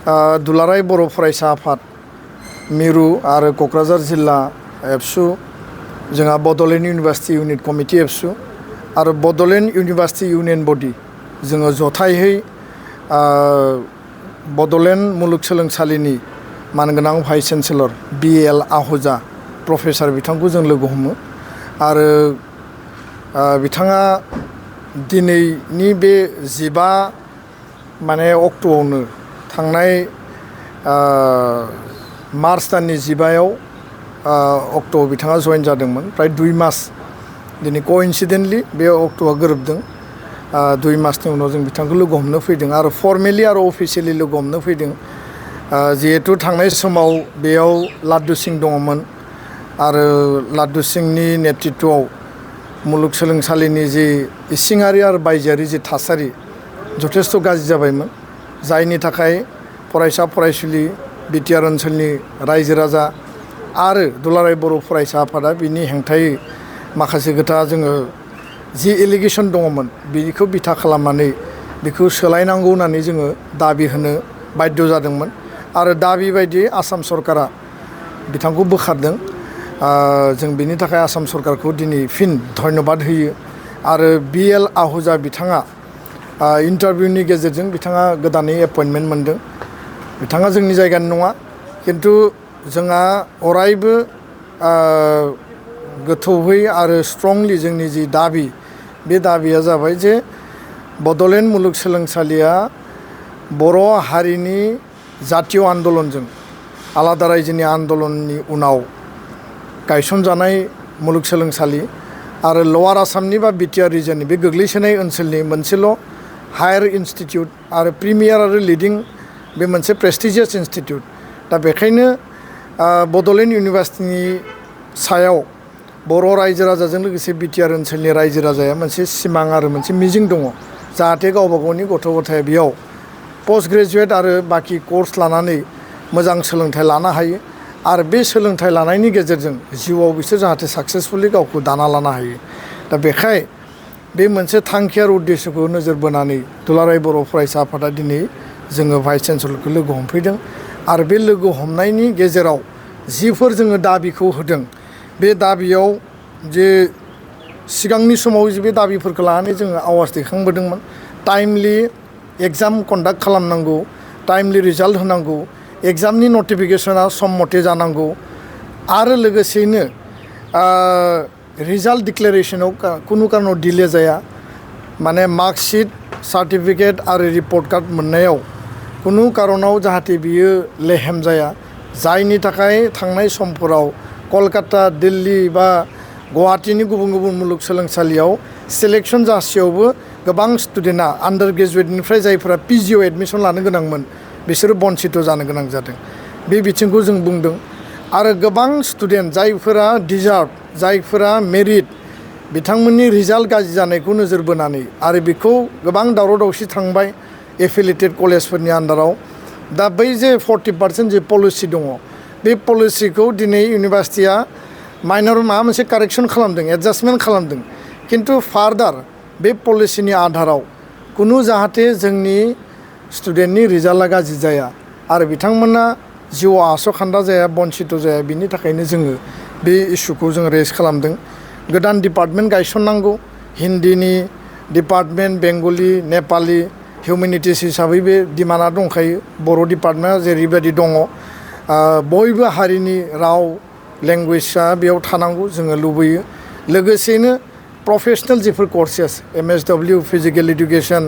दुलाराय बर' फरायसा आफाद मिरु आरो क'क्राझार जिल्ला एबसु जोंहा बड'लेण्ड इउनिभार्सिटि इउनिट कमिटि एबसु आरो बड'लेण्ड इउनिभार्सिटि इउनियन बडि जोङो जथायहै बड'लेण्ड मुलुगसोलोंसालिनि मानगोनां vice chancellor BL Ahuja professor बिथांखौ जों लोगो हमो आरो बिथाङा दिनैनि बे 15 अक्ट'आवनो थांनाय मार्च दाननि 15 अक्ट'आव बिथाङा जइन जादोंमोन प्राय 2 मास दिनै कइन्सिडेन्टलि बे अक्ट'आ गोरोबदों 2 मासनि उनाव जों बिथांखौ लोगो हमनो फैदों आरो फर्मेलि आरो अफिसियेलि लोगो हमनो फैदों जिहेतु थांनाय समाव बेयाव लाड्डु सिं दङमोन आरो लाड्डु सिंनि नेतृत्वआव मुलुगसोलोंसालिनि जि इसिङारि आरो बायजोआरि जि थासारि जथेस्थ' गाज्रि जाबायमोन जायनि थाखाय फरायसा फरायसुलि बिटिआर ओनसोलनि रायजो राजा आरो दुलाराय बर' फरायसा आफादा बिनि हेंथायै माखासे खोथा जोङो जि एलिगेसन दङमोन बेखौ बिथा खालामनानै बेखौ सोलायनांगौ होननानै जोङो दाबि होनो बाध्य जादोंमोन आरो दाबि बायदियै आसाम सरकारा बिथांखौ बोखारदों जों बिनि थाखाय आसाम सरकारखौ दिनै फिन धन्यबाद होयो आरो BL आहूजा बिथाङा इन्टारभिउनि गेजेरजों बिथाङा गोदानै एपइन्टमेन्ट मोनदों बिथाङा जोंनि जायगानि नङा किन्तु जोंहा अरायबो गोथौहै आरो स्ट्रंलि जोंनि जि दाबि बे दाबिया जाबाय जे बड'लेण्ड मुलुगसोलोंसालिया बर' हारिनि जातीय आन्दलनजों आलादा रायजोनि आन्दलननि उनाव गायसनजानाय मुलुगसोलोंसालि आरो लवार आसामनि बा बिटिआर रिजननि बे गोग्लैसोनाय ओनसोलनि मोनसेल' हायार इनस्टिट्युट आरो प्रिमियार आरो लिडिं बे मोनसे प्रेस्टिजियास इनस्टिट्युट दा बेखायनो बड'लेण्ड इउनिभार्सिटिनि सायाव बर' रायजो राजाजों लोगोसे बिटिआर ओनसोलनि रायजो राजाया मोनसे सिमां आरो मोनसे मिजिं दङ जाहाथे गावबा गावनि गथ' गथाया बेयाव पोस्ट ग्रेजुवेट आरो बाखि कर्स लानानै मोजां सोलोंथाइ लानो हायो आरो बे सोलोंथाइ लानायनि गेजेरजों जिउआव बिसोर जाहाथे साक्सेसफुलि गावखौ दाना लानो हायो दा बेखाय बे मोनसे थांखि आरो उद्देश्यखौ नोजोर बोनानै दुलाराय बर' फरायसा आफादा दिनै जोङो भाइस चेन्सेलरखौ लोगो हमफैदों आरो बे लोगो हमनायनि गेजेराव जिफोर जोङो दाबिखौ होदों बे दाबियाव जे सिगांनि समाव बे दाबिफोरखौ लानानै जोङो आवाज दैखांबोदोंमोन टाइमलि एग्जाम कन्डाक्ट खालामनांगौ टाइमलि रिजाल्ट होनांगौ एग्जामनि नटिफिकेसना सम मथे जानांगौ आरो लोगोसेयैनो रिजाल्ट डिक्लेरेशनाव कुनु कारनाव डिले जाया माने मार्कशीट सार्टिफिकेट आरो रिपर्ट कार्ड मोननायाव कुनु कारनाव जाहाथे बियो लेहेम जाया जायनि थाखाय थांनाय समफोराव कलकाता दिल्ली बा गुवाहाटीनि गुबुन गुबुन मुलुगसोलोंसालियाव सिलेक्शन जासेयावबो गोबां स्टुडेन्टआ आन्डार ग्रेजुवेटनिफ्राय जायफोरा PGआव एडमिसन लानो गोनांमोन बिसोरो बन्सित जानो गोनां जादों बे बिथिंखौ जों बुंदों आरो गोबां स्टुडेन्ट जायफोरा डिजार्भ जायफोरा मेरिट बिथांमोननि रिजाल्ट गाज्रि जानायखौ नोजोर बोनानै आरो बेखौ गोबां दावराव दावसि थांबाय एफिलिएटेड कलेजफोरनि आन्डाराव दा बै जे 40% जे पलिसि दङ बे पलिसिखौ दिनै इउनिभार्सिटिया माइनर माबा मोनसे कारेक्सन खालामदों एडजास्टमेन्ट खालामदों किन्तु फार्दार बे पलिसिनि आधाराव कुनु जाहाथे जोंनि स्टुडेन्टनि रिजाल्टआ गाज्रि जाया आरो बिथांमोना जिउआव आस'खान्दा जाया बन्सित जाया बिनि थाखायनो जोङो बे इस्युखौ जों रेज खालामदों गोदान डिपार्टमेन्ट गायसननांगौ हिन्दीनि डिपार्टमेन्ट बेंगलि नेपालि हिउमेनिटिस हिसाबै बे डिमान्डआ दंखायो बर' डिपार्टमेन्टआ जेरैबायदि दङ बयबो हारिनि राव लेंगुवेजआ बेयाव थानांगौ जोङो लुबैयो लोगोसेनो प्रफेशनेल जिफोर कर्सेस MSW फिजिकेल इडुकेसन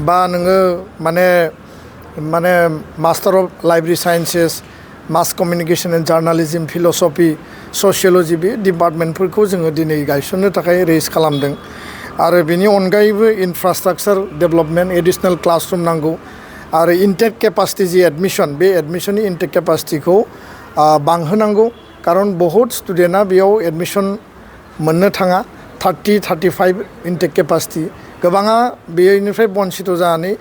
बा नोङो माने मास्टार अफ लाइब्रेरि साइन्सेस मास कमिउनिकेसन एन्ड जार्नालिजम फिल'सफि ससिय'लजि बे डिपार्टमेन्टफोरखौ जोङो दिनै गायसननो थाखाय रेज खालामदों आरो बेनि अनगायैबो इनफ्रास्ट्राक्चार डेभेलपमेन्ट एडिशनेल क्लासरुम नांगौ आरो इनटेक केपासिटि जि एडमिसन बे एडमिसननि इनटेक केपासिटिखौ बांहोनांगौ खारन बहुत स्टुडेन्टआ बेयाव एडमिसन मोननो थाङा 30-35 इनटेक केपासिटि गोबाङा बेनिफ्राय बन्सित जानानै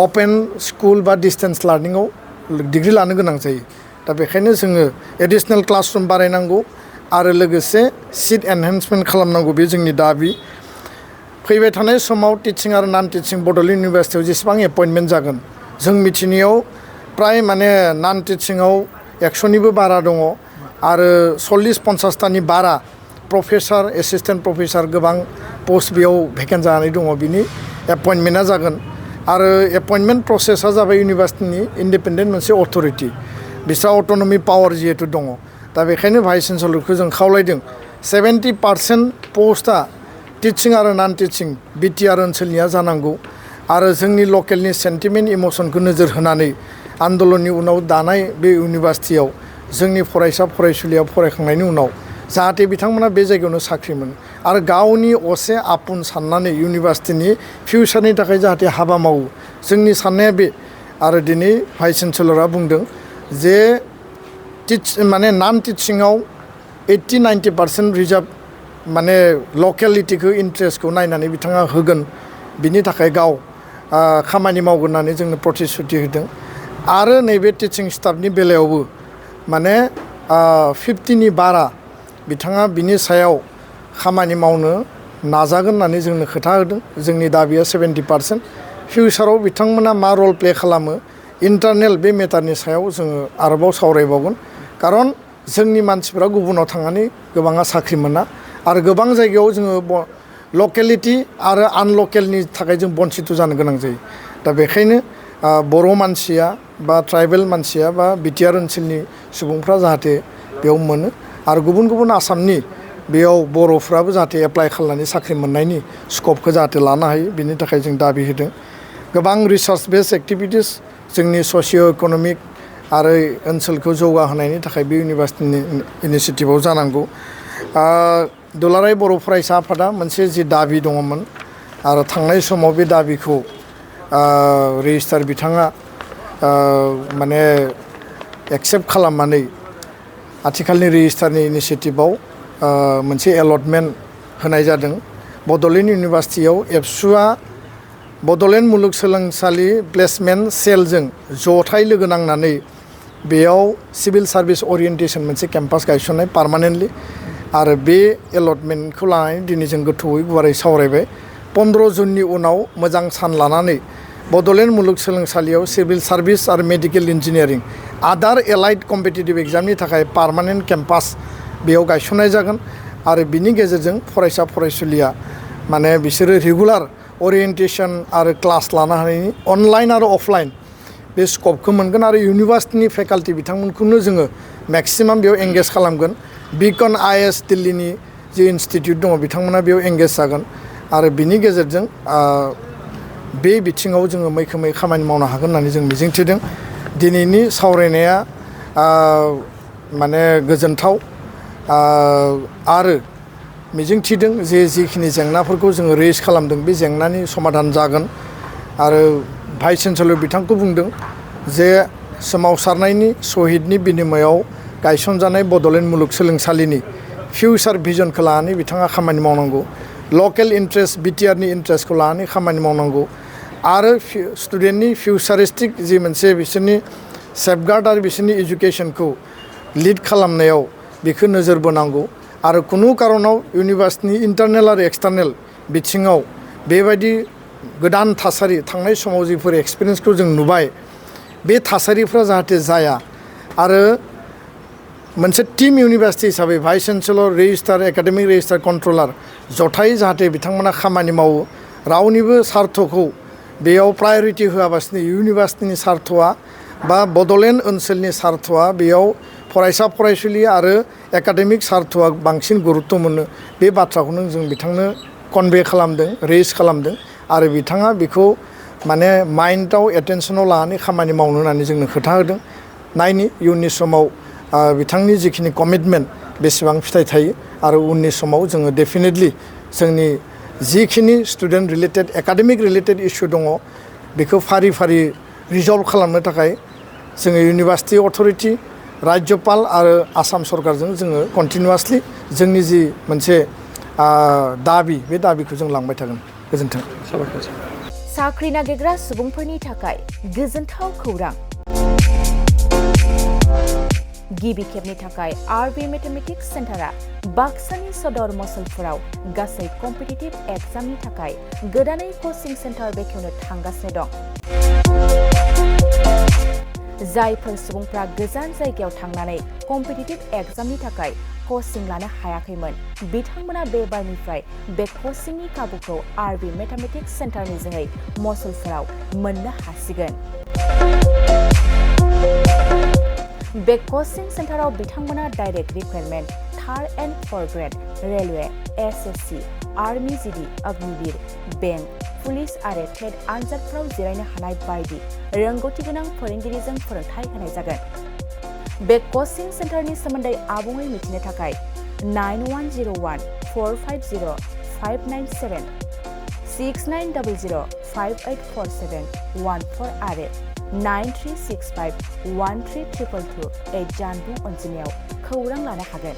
अपेन स्कुल बा डिस्टेन्स लार्निङाव डिग्री लानो गोनां जायो दा बेखायनो जोङो एडिशनेल क्लासरुम बानायनांगौ आरो लोगोसे सीट एनहेन्समेन्ट खालामनांगौ बे जोंनि दाबि फैबाय थानाय समाव टिचिं आरो नन टिचिं बड'लेण्ड इउनिभार्सिटियाव जेसेबां एपइन्टमेन्ट जागोन जों मिथिनायाव प्राय माने नन टिचिंआव 100निबो बारा दङ आरो 40-50तानि बारा प्रफेसर एसिस्टेन्ट प्रफेसर गोबां पोस्ट बेयाव भेकेन्ट जानानै दङ बिनि एपइन्टमेन्टआ जागोन आरो एपइन्टमेन्ट प्रसेसआ जाबाय इउनिभार्सिटिनि इन्डिपेन्डेन्ट मोनसे अथरिटि बिस्रा अट'नमि पावार जिहेतु दङ दा बेखायनो भाइस चेन्सेलरखौ जों खावलायदों 70% पस्टआ टिचिं आरो नन टिचिं बिटिआर ओनसोलनिया जानांगौ आरो जोंनि लकेलनि सेन्टिमेन्ट इमसनखौ नोजोर होनानै आन्दलननि उनाव दानाय बे इउनिभार्सिटियाव जोंनि फरायसा फरायसुलिया फरायखांनायनि उनाव जाहाथे बिथांमोना बे जायगायावनो साख्रि मोनो आरो गावनि असे आपुन साननानै इउनिभार्सिटिनि फिउचारनि थाखाय जाहाथे हाबा मावो जोंनि साननाया बे आरो दिनै भाइस चेन्सेलरा बुंदों जे माने नन टिचिंआव 80-90% रिजार्भ माने लकेलिटिखौ इन्ट्रेस्टखौ नायनानै बिथाङा होगोन बिनि थाखाय गाव खामानि मावगोन होननानै जोंनो प्रतिश्रुति होदों आरो नैबे टिचिं स्टाफनि बेलायावबो माने 50नि बारा बिथाङा बिनि सायाव खामानि मावनो नाजागोन होननानै जोंनो खोथा होदों जोंनि दाबिया 70% फिउचाराव बिथांमोना मा रल प्ले खालामो इन्टारनेल बे मेटारनि सायाव जोङो आरोबाव सावरायबावगोन खारन जोंनि मानसिफ्रा गुबुनाव थांनानै गोबाङा साख्रि मोना आरो गोबां जायगायाव जोङो लकेलिटि आरो आनलकेलनि थाखाय जों बन्सित जानो गोनां जायो दा बेखायनो बर' मानसिया बा ट्राइबेल मानसिया बा बिटिआर ओनसोलनि सुबुंफ्रा जाहाथे बेयाव मोनो आरो गुबुन गुबुन आसामनि बेयाव बर'फ्राबो जाहाथे एप्लाइ खालामनानै साख्रि मोननायनि स्कपखौ जाहाथे लानो हायो बिनि थाखाय जों दाबि होदों गोबां रिसार्च बेस एक्टिभिटिस जोंनि ससिय' इक'नमिक आरो ओनसोलखौ जौगाहोनायनि थाखाय बे इउनिभार्सिटिनि इनिसियेटिभआव जानांगौ दुलाराय बर' फरायसा आफादा मोनसे जि दाबि दङमोन आरो थांनाय समाव बे दाबिखौ रेजिस्टार बिथाङा माने एक्सेप्ट खालामनानै आथिखालनि रेजिस्टारनि इनिसियेटिभआव मोनसे एलटमेन्ट होनाय जादों बड'लेण्ड इउनिभार्सिटियाव एबसुआ बड'लेण्ड मुलुगसोलोंसालि प्लेसमेन्ट सेलजों जथाय लोगो नांनानै बेयाव सिभिल सार्भिस अरियेन्टेसन मोनसे केम्पास गायसननाय पार्मानेन्टलि आरो बे एलटमेन्टखौ लानानै दिनै जों गोथौयै गुवारै सावरायबाय 15 जुननि उनाव मोजां सान लानानै बड'लेण्ड मुलुगसोलोंसालियाव सिभिल सार्भिस आरो मेडिकेल इन्जिनियारिं आदार एलाइड कम्पिटिटिभ एग्जामनि थाखाय पार्मानेन्ट केम्पास बेयाव गायसननाय जागोन आरो बिनि गेजेरजों फरायसा फरायसुलिया माने बिसोरो रेगुलार अरियेन्टेसन आरो क्लास लानो हानायनि अनलाइन आरो अफलाइन बे स्कपखौ मोनगोन आरो इउनिभार्सिटिनि फेकाल्टि बिथांमोनखौनो जोङो मेक्सिमाम बेयाव एंगेज खालामगोन बिकन आइएस दिल्लीनि जि इनस्टिटिउट दङ बिथांमोना बेयाव एंगेज जागोन आरो बिनि गेजेरजों बे बिथिङाव जोङो मैखोमै खामानि मावनो हागोन होननानै जों मिजिंथिदों दिनैनि सावरायनाया माने गोजोनथाव आरो मिजिंथिदों जे जिखिनि जेंनाफोरखौ जोङो रेज खालामदों बे जेंनानि समाधान जागोन आरो भाइस चेन्सेलर बिथांखौ बुंदों जे सोमावसारनायनि सहिदनि बिनिमयाव गायसनजानाय बड'लेण्ड मुलुगसोलोंसालिनि फिउचार भिजनखौ लानानै बिथाङा खामानि मावनांगौ लकेल इन्ट्रेस्ट बिटिआरनि इन्ट्रेस्टखौ लानानै खामानि मावनांगौ आरो स्टुडेन्टनि फिउचारिस्टिक जि मोनसे बिसोरनि सेफगार्ड आरो बिसोरनि इडुकेसनखौ लिड खालामनायाव बेखौ नोजोर बोनांगौ आरो खुनु कारनाव इउनिभार्सिटिनि इन्टारनेल आरो एक्सटार्नेल बिथिङाव बेबायदि गोदान थासारि थांनाय समाव जिफोर एक्सपिरियेन्सखौ जों नुबाय बे थासारिफ्रा जाहाथे जाया आरो मोनसे टीम इउनिभार्सिटि हिसाबै vice chancellor registrar academic registrar controller जथायै जाहाथे बिथांमोना खामानि मावो रावनिबो सार्थखौ बेयाव प्रायरिटि होआबासिनो इउनिभार्सिटिनि सार्थआ बा बड'लेण्ड ओनसोलनि सार्थआ बेयाव फरायसा फरायसुलि आरो एकाडेमिक सार्थआ बांसिन गुरुत्व मोनो बे बाथ्राखौनो जों बिथांनो कनभे खालामदों रेज खालामदों आरो बिथाङा बेखौ माने माइन्डआव एटेनसनाव लानानै खामानि मावनो होननानै जोंनो खोथा होदों नायनि इयुननि समाव बिथांनि जिखिनि कमिटमेन्ट बेसेबां फिथाइ थायो आरो उननि समाव जोङो डेफिनेटलि जोंनि जिखिनि student related academic related issue दङ बेखौ फारि फारि रिजल्भ खालामनो थाखाय जोङो इउनिभार्सिटि अथरिटि राज्यपाल आरो आसाम सरकारजों जोङो कन्टिनिउवासलि जोंनि जि मोनसे दाबि बे दाबिखौ जों लांबाय थागोन गोजोन्थों साख्रि नागिरग्रा सुबुंफोरनि थाखाय गोजोनथाव खौरां गिबि खेबनि थाखाय आरबि मेथमेटिक्स सेन्टारा बाक्सानि सदर मसलपुराव गासै कम्पिटिटिभ एग्जामनि थाखाय गोदानै कचिं सेन्टार बेखेवनो थांगासिनो दं जायफोर सुबुंफ्रा गोजान जायगायाव थांनानै कम्पिटिटिभ एग्जामनि थाखाय कचिं लानो हायाखैमोन बिथांमोना बे बारनिफ्राय बे कचिंनि खाबुखौ आरबि मेथामेटिक्स सेन्टारनि जोहै मसलफोराव मोननो हासिगोन। बे कचिं सेन्टाराव बिथांमोना direct requirement 3rd and 4th grade railway SSC army GD Agniveer bank police आरो टेट आनजादफोराव जिरायनो हानाय बायदि रोंगौथि गोनां फोरोंगिरिजों फोरोंथाय होनाय जागोन। बे कचिं सेन्टारनि सोमोन्दै आबुङै मिथिनो थाखाय 9101450597 6900584714 आरो 9365132228 जानबुं अनजिमायाव खौरां लानो हागोन।